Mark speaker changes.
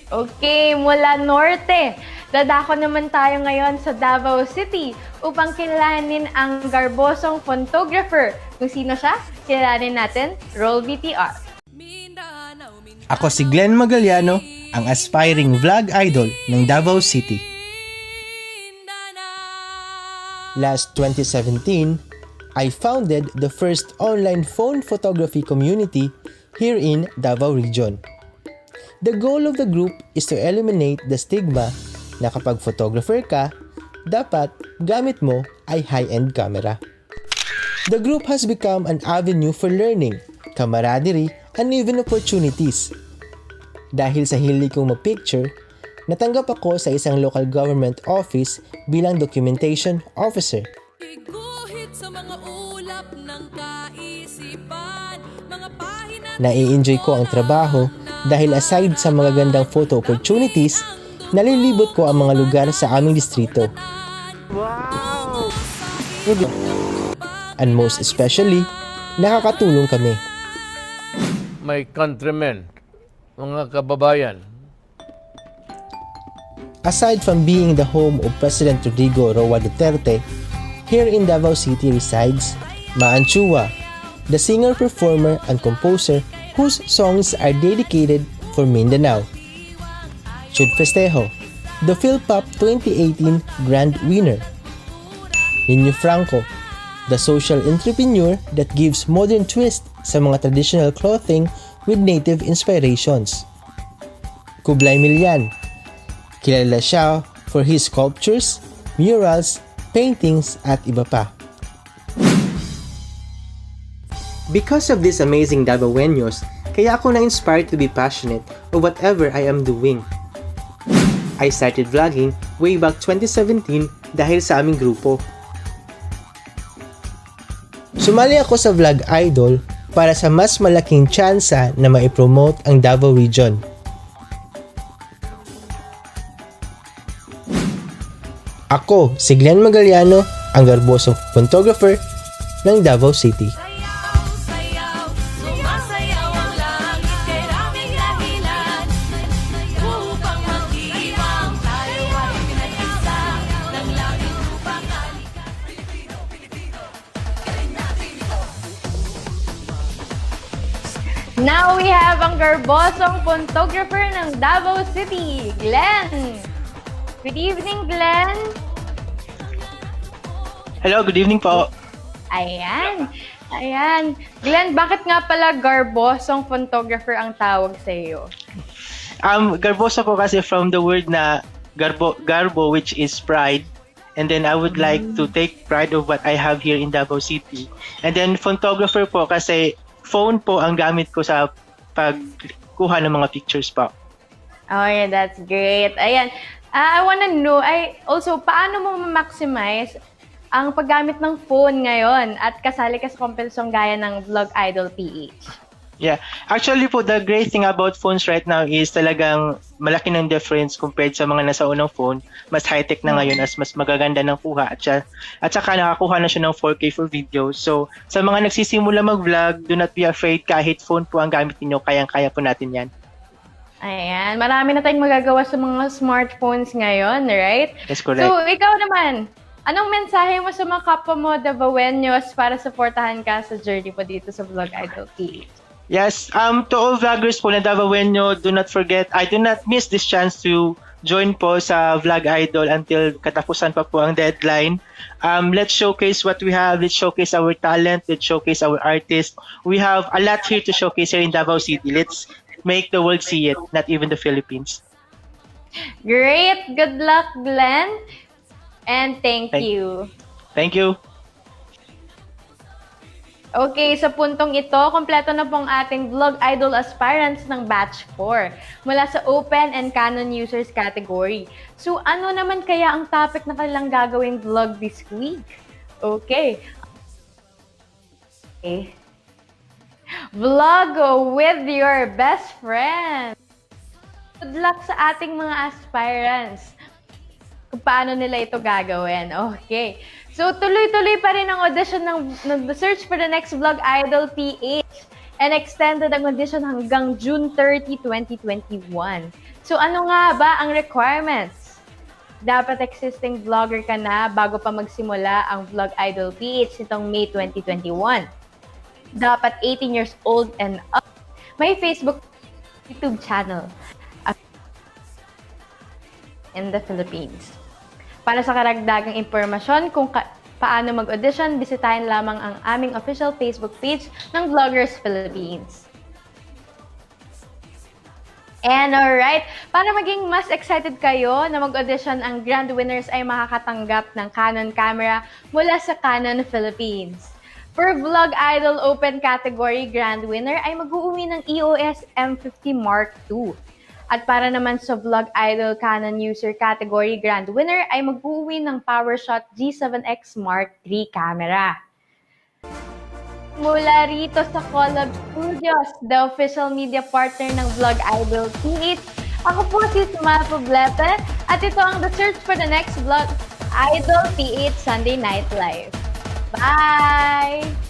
Speaker 1: Okay, mula norte, dadako naman tayo ngayon sa Davao City upang kilalanin ang garbosong photographer. Kung sino siya, kilalanin natin, Roll VTR.
Speaker 2: Ako si Glenn Magaliano, ang aspiring vlog idol ng Davao City. Last 2017, I founded the first online phone photography community here in Davao Region. The goal of the group is to eliminate the stigma na kapag photographer ka, dapat gamit mo ay high-end camera. The group has become an avenue for learning, camaraderie, and even opportunities. Dahil sa hilig kong mag-picture, natanggap ako sa isang local government office bilang documentation officer. Nai-enjoy ko ang trabaho dahil aside sa mga gandang photo opportunities, nalilibot ko ang mga lugar sa aming distrito. Wow! And most especially, nakakatulong kami.
Speaker 3: My countrymen, mga kababayan.
Speaker 2: Aside from being the home of President Rodrigo Roa Duterte, here in Davao City resides Maan Chua, the singer-performer and composer whose songs are dedicated for Mindanao. Chud Festejo, the PhilPop 2018 Grand Winner. Nino Franco, the social entrepreneur that gives modern twist sa mga traditional clothing with native inspirations. Kublai Milian, kilala siya for his sculptures, murals, paintings at iba pa. Because of these amazing Davaoenos, kaya ako na-inspired to be passionate of whatever I am doing. I started vlogging way back 2017 dahil sa aming grupo. Sumali ako sa Vlog Idol para sa mas malaking tsansa na maipromote ang Davao Region. Ako, si Glenn Magaliano, ang garbosong photographer ng Davao City.
Speaker 1: Now we have ang garbosong photographer ng Davao City, Glenn. Good evening, Glenn.
Speaker 2: Hello, good evening po.
Speaker 1: Ayan. Glenn, bakit nga pala garbosong photographer ang tawag sa iyo?
Speaker 4: Garboso po kasi from the word na garbo which is pride. And then I would like to take pride of what I have here in Davao City. And then photographer po kasi phone po ang gamit ko sa pagkuha ng mga pictures po.
Speaker 1: Oh, yeah, that's great. Ayan. I wanna know, also, paano mo ma-maximize ang paggamit ng phone ngayon at kasali ka sa competition gaya ng Vlog Idol PH?
Speaker 4: Yeah. Actually po, the great thing about phones right now is talagang malaki ng difference compared sa mga nasa unang phone. Mas high-tech na ngayon as mas magaganda ng kuha at saka nakakuha na siya ng 4K for video. So, sa mga nagsisimula mag-vlog, do not be afraid kahit phone po ang gamit niyo, kayang-kaya po natin yan.
Speaker 1: Ayan, marami na tayong magagawa sa mga smartphones ngayon, right?
Speaker 4: That's correct.
Speaker 1: So, ikaw naman, anong mensahe mo sa mga kapwa mo Davaoenos para supportahan ka sa journey po dito sa Vlog Idol PH?
Speaker 4: Yes, to all vloggers po na Davaoeno, do not miss this chance to join po sa Vlog Idol until katapusan pa po ang deadline. Let's showcase what we have, let's showcase our talent, let's showcase our artists. We have a lot here to showcase here in Davao City. Let's make the world see it, not even the Philippines.
Speaker 1: Great! Good luck, Glenn! And thank you.
Speaker 4: Thank you.
Speaker 1: Okay, sa puntong ito, kompleto na pong ating Vlog Idol aspirants ng Batch 4 mula sa Open and Canon Users category. So, ano naman kaya ang topic na kanilang gagawing vlog this week? Okay. Vlog with your best friend. Good luck sa ating mga aspirants kung paano nila ito gagawin. Okay. So, tuloy-tuloy pa rin ang audition ng The Search for the Next Vlog Idol PH. and extended ang audition hanggang June 30, 2021. So ano nga ba ang requirements? Dapat existing vlogger ka na bago pa magsimula ang Vlog Idol PH nitong May 2021. Dapat 18 years old and up. May Facebook, YouTube channel in the Philippines. Para sa karagdagang impormasyon kung paano mag-audition, bisitahin lamang ang aming official Facebook page ng Vloggers Philippines. And alright, para maging mas excited kayo na mag-audition, ang grand winners ay makakatanggap ng Canon camera mula sa Canon Philippines. For Vlog Idol Open category, grand winner ay mag-uuwi ng EOS M50 Mark II. At para naman sa Vlog Idol Canon User category, grand winner ay mag-uuwi ng PowerShot G7X Mark III camera. Mula rito sa Collab Studios, the official media partner ng Vlog Idol PH, ako po si Sumaya Poblete at ito ang The Search for the Next Vlog Idol PH Sunday Night Live. Bye!